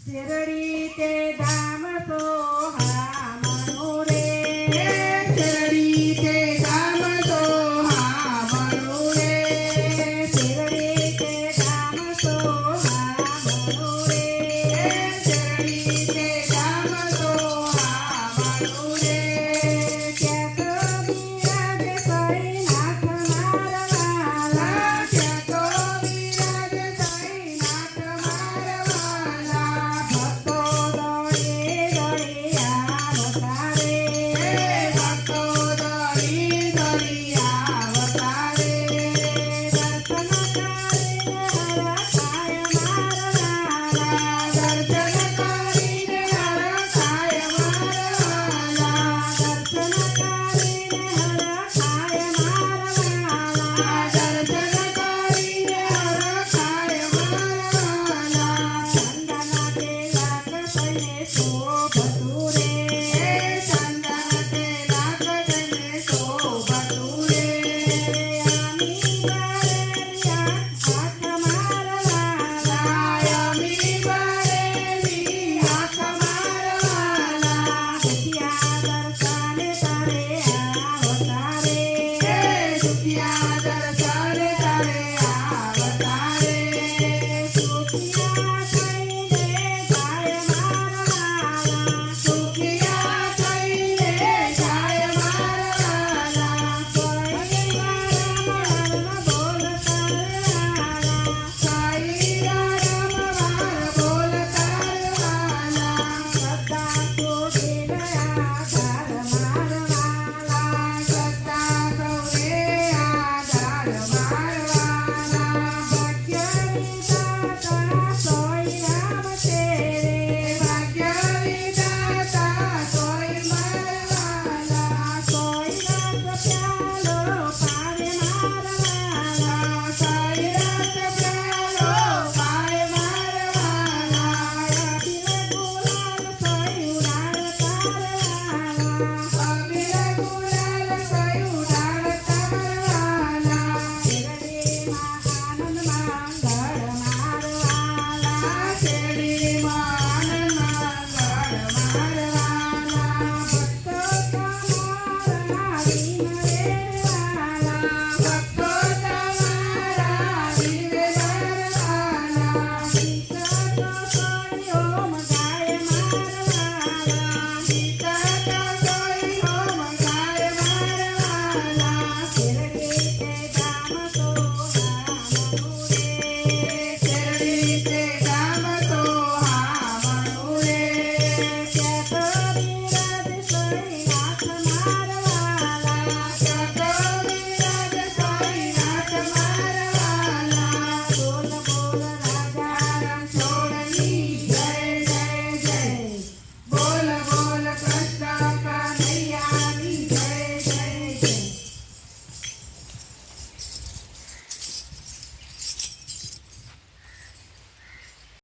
શેરડી તે ધામ સોહા મણો રે શેરડી તે ધામ સોહા મણો રે શેરડી તે ધામ સોહા મણો રે શેરડી તે ધામ સોહા મણો રે ત્યાં તો બિરાજે સૈનાથ મારવાલા ત્યાં તો બિરાજે સૈનાથ મારવાલા ભક્તો દોડે દોડે આવતા રે ભક્તો દોડી દોડી આવતા રે દર્શન કરીને હરખાય મારવાલા દર્શન કરીને હરખાય મારવાલા દર્શન કરીને હરખાય મારવાલા દર્શન કરીને હરખાય મારવાલા ચંદના તિલક તને શોભતું રે ચંદન તિલક તને શોભતું રે આમી બારેલિયા હાથ મારવાલા અમી બરેલી આંખ મારવાલા સુખિયા દર્શન તારે આવતા રે સુખિયા દર્શન તારે આવતા રે સુખિયા થઈને જાય મારવાલા સુખિયા થઈને જાય મારવાલા કોઈ રામ બોલતા વાલા સાઈ રામ વાર બોલ તારવાલા સદા કોટે ગયા ધાર મારવાલા સત્તા સૌને આધાર મારવાલા ભાગ્ય વિધાતા સોય રામ તેરે ભાગ્ય વિધાતા કોઈ મારવાલા સોય રાત પ્યાલો પાવે મારવાલા સાઈ રાત પ્યાલો પાય મારવાલા અભિલ ગુલાલ સોય ઉડાડ તારવાલા અબીર ગુલાલ સયું ડાળ તારવાલા શેરડીમાં આનંદ માંગલ